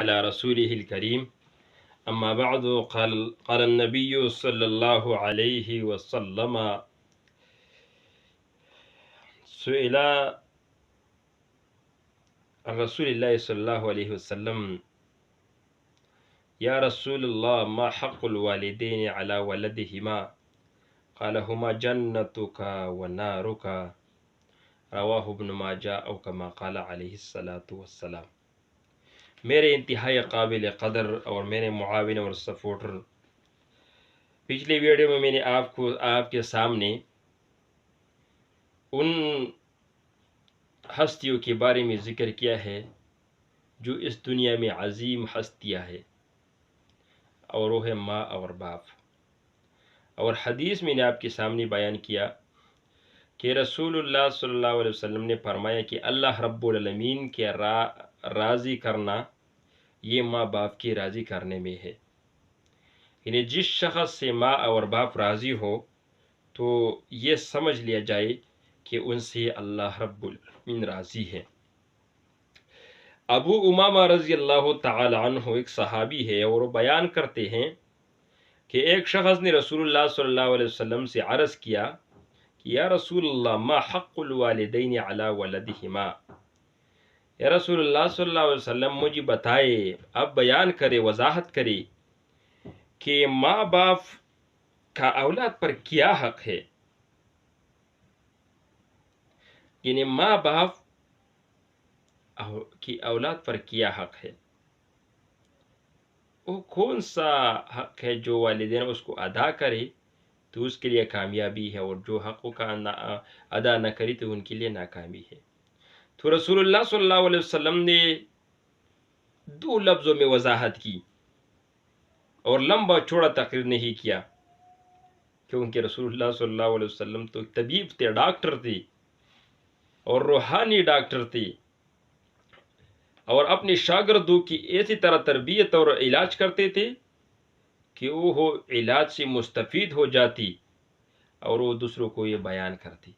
على رسوله الكريم أما بعد قال النبي صلى الله عليه وسلم سئل رسول الله صلى الله عليه وسلم يا رسول الله ما حق الوالدين على ولدهما قال هما جنتك ونارك رواہ ابن ماجہ او کما قال علیہ الصلاۃ والسلام۔ میرے انتہائی قابل قدر اور میرے معاون اور سپورٹر، پچھلی ویڈیو میں نے آپ کے سامنے ان ہستیوں کے بارے میں ذکر کیا ہے جو اس دنیا میں عظیم ہستیاں ہے، اور وہ ہے ماں اور باپ۔ اور حدیث میں نے آپ کے سامنے بیان کیا کہ رسول اللہ صلی اللہ علیہ وسلم نے فرمایا کہ اللہ رب العالمین کے راضی کرنا یہ ماں باپ کے راضی کرنے میں ہے، یعنی جس شخص سے ماں اور باپ راضی ہو تو یہ سمجھ لیا جائے کہ ان سے اللہ رب العالمین راضی ہے۔ ابو امامہ رضی اللہ تعالی عنہ ایک صحابی ہے، اور وہ بیان کرتے ہیں کہ ایک شخص نے رسول اللہ صلی اللہ علیہ وسلم سے عرض کیا کہ یا رسول اللہ ما حق الوالدین علی ولدہما، یا رسول اللہ صلی اللہ علیہ وسلم مجھے بتائے، اب بیان کرے، وضاحت کرے کہ ماں باپ کا اولاد پر کیا حق ہے، یعنی ماں باپ کی اولاد پر کیا حق ہے، وہ کون سا حق ہے جو والدین اس کو ادا کرے تو اس کے لیے کامیابی ہے، اور جو حقوں کا ادا نہ کری تو ان کے لیے ناکامی ہے۔ تو رسول اللہ صلی اللہ علیہ وسلم نے دو لفظوں میں وضاحت کی اور لمبا چوڑا تقریر نہیں کیا، کیونکہ رسول اللہ صلی اللہ علیہ وسلم تو طبیب تھے، ڈاکٹر تھے، اور روحانی ڈاکٹر تھے، اور اپنے شاگردوں کی ایسی طرح تربیت اور علاج کرتے تھے کہ وہ علاج سے مستفید ہو جاتی، اور وہ دوسروں کو یہ بیان کرتی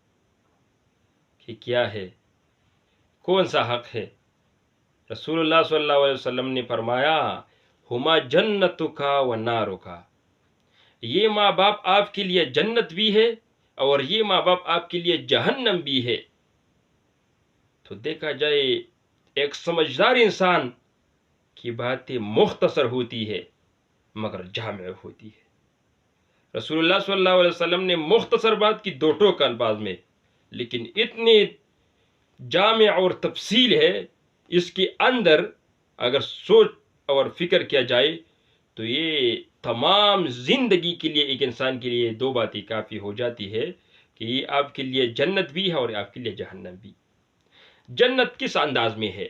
کہ کیا ہے، کون سا حق ہے۔ رسول اللہ صلی اللہ علیہ وسلم نے فرمایا ہما جنتک و نارک، یہ ماں باپ آپ کے لیے جنت بھی ہے اور یہ ماں باپ آپ کے لیے جہنم بھی ہے۔ تو دیکھا جائے ایک سمجھدار انسان کی باتیں مختصر ہوتی ہے مگر جامع ہوتی ہے۔ رسول اللہ صلی اللہ علیہ وسلم نے مختصر بات کی دو ٹوک الفاظ میں، لیکن اتنی جامع اور تفصیل ہے اس کے اندر، اگر سوچ اور فکر کیا جائے تو یہ تمام زندگی کے لیے ایک انسان کے لیے دو باتیں کافی ہو جاتی ہے کہ یہ آپ کے لیے جنت بھی ہے اور آپ کے لیے جہنم بھی۔ جنت کس انداز میں ہے؟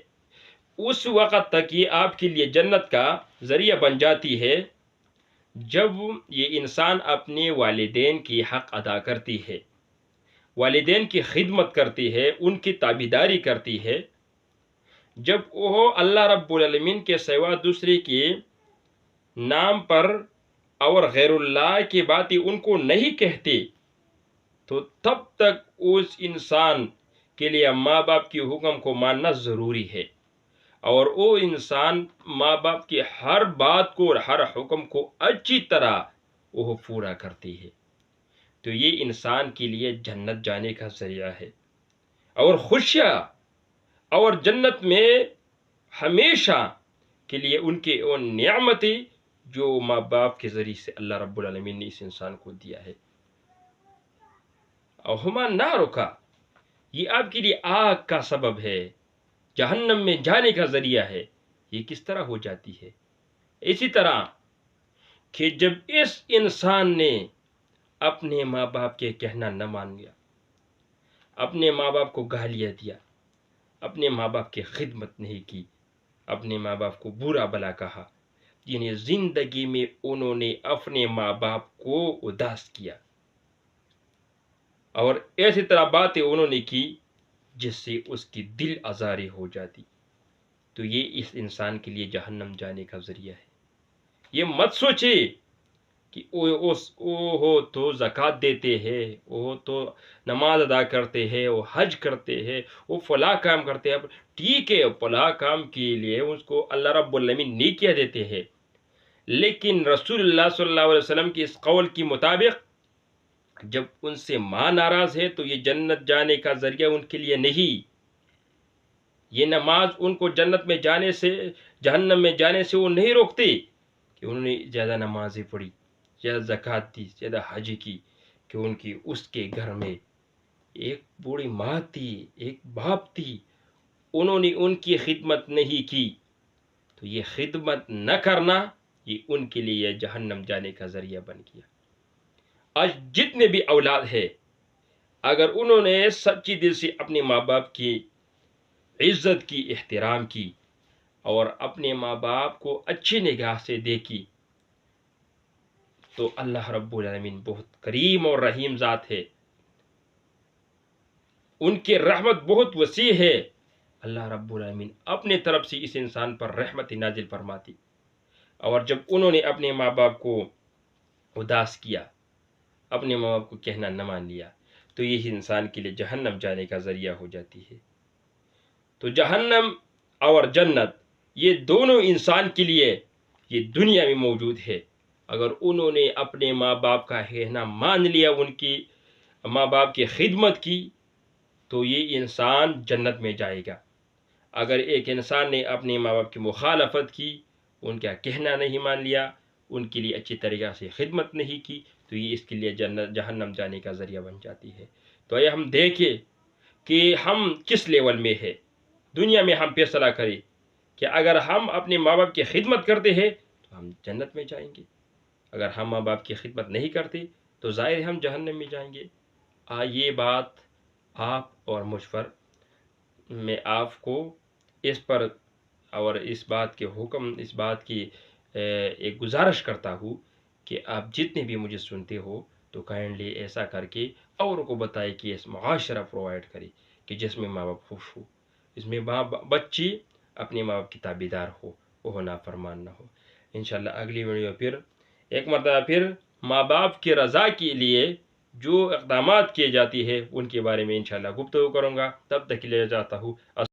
اس وقت تک یہ آپ کے لیے جنت کا ذریعہ بن جاتی ہے جب یہ انسان اپنے والدین کی حق ادا کرتی ہے، والدین کی خدمت کرتی ہے، ان کی تابعداری کرتی ہے، جب وہ اللہ رب العالمین کے سوا دوسرے کے نام پر اور غیر اللہ کی باتیں ان کو نہیں کہتے، تو تب تک اس انسان کے لیے ماں باپ کے حکم کو ماننا ضروری ہے، اور وہ انسان ماں باپ کی ہر بات کو اور ہر حکم کو اچھی طرح وہ پورا کرتی ہے، تو یہ انسان کے لیے جنت جانے کا ذریعہ ہے، اور خوشیاں اور جنت میں ہمیشہ کے لیے ان کے وہ نعمتیں جو ماں باپ کے ذریعے سے اللہ رب العالمین نے اس انسان کو دیا ہے۔ اور ہما نارک، یہ آپ کے لیے آگ کا سبب ہے، جہنم میں جانے کا ذریعہ ہے۔ یہ کس طرح ہو جاتی ہے؟ اسی طرح کہ جب اس انسان نے اپنے ماں باپ کے کہنا نہ مان لیا، اپنے ماں باپ کو گالیاں دیا، اپنے ماں باپ کی خدمت نہیں کی، اپنے ماں باپ کو برا بھلا کہا، یعنی زندگی میں انہوں نے اپنے ماں باپ کو اداس کیا، اور ایسی طرح باتیں انہوں نے کی جس سے اس کی دل آزاری ہو جاتی، تو یہ اس انسان کے لیے جہنم جانے کا ذریعہ ہے۔ یہ مت سوچے کہ وہ تو زکوٰۃ دیتے ہیں، وہ تو نماز ادا کرتے ہیں، وہ حج کرتے ہیں، وہ فلاں کام کرتے ہیں. ٹھیک ہے، فلاں کام کے لیے اس کو اللہ رب العالمین نیکیاں دیتے ہیں، لیکن رسول اللہ صلی اللہ علیہ وسلم کے اس قول کے مطابق جب ان سے ماں ناراض ہے تو یہ جنت جانے کا ذریعہ ان کے لیے نہیں. یہ نماز ان کو جنت میں جانے سے، جہنم میں جانے سے وہ نہیں روکتے کہ انہوں نے زیادہ نمازیں پڑھی، زیادہ زکوٰۃ دی، زیادہ حج کی، کہ ان کی اس کے گھر میں ایک بوڑھی ماں تھی، ایک باپ تھی، انہوں نے ان کی خدمت نہیں کی، تو یہ خدمت نہ کرنا یہ ان کے لیے جہنم جانے کا ذریعہ بن گیا. آج جتنے بھی اولاد ہے، اگر انہوں نے سچی دل سے اپنے ماں باپ کی عزت کی، احترام کی، اور اپنے ماں باپ کو اچھی نگاہ سے دیکھی، تو اللہ رب العالمین بہت کریم اور رحیم ذات ہے، ان کی رحمت بہت وسیع ہے. اللہ رب العالمین اپنے طرف سے اس انسان پر رحمت نازل فرماتی. اور جب انہوں نے اپنے ماں باپ کو اداس کیا، اپنے ماں باپ کو کہنا نہ مان لیا، تو یہ انسان کے لیے جہنم جانے کا ذریعہ ہو جاتی ہے. تو جہنم اور جنت یہ دونوں انسان کے لیے یہ دنیا میں موجود ہے. اگر انہوں نے اپنے ماں باپ کا کہنا مان لیا، ان کی ماں باپ کی خدمت کی، تو یہ انسان جنت میں جائے گا. اگر ایک انسان نے اپنے ماں باپ کی مخالفت کی، ان کا کہنا نہیں مان لیا، ان کے لیے اچھی طریقہ سے خدمت نہیں کی، تو یہ اس کے لیے جہنم جانے کا ذریعہ بن جاتی ہے. تو یہ ہم دیکھیں کہ ہم کس لیول میں ہے. دنیا میں ہم فیصلہ کریں کہ اگر ہم اپنے ماں باپ کی خدمت کرتے ہیں تو ہم جنت میں جائیں گے، اگر ہم ماں باپ کی خدمت نہیں کرتے تو ظاہر ہم جہنم میں جائیں گے. یہ بات آپ اور مجھ پر، میں آپ کو اس پر اور اس بات کے حکم، اس بات کی ایک گزارش کرتا ہوں کہ آپ جتنے بھی مجھے سنتے ہو تو کائنڈلی ایسا کر کے اوروں کو بتائے کہ اس معاشرہ پرووائڈ کرے کہ جس میں ماں باپ خوش ہو، اس میں بچی اپنے ماں باپ کی تابعدار ہو، وہ نافرمان نہ ہو. انشاءاللہ اگلی ویڈیو پھر ایک مرتبہ پھر ماں باپ کی رضا کے لیے جو اقدامات کیے جاتی ہے ان کے بارے میں انشاءاللہ گفتگو کروں گا. تب تک کے لیے جاتا ہوں.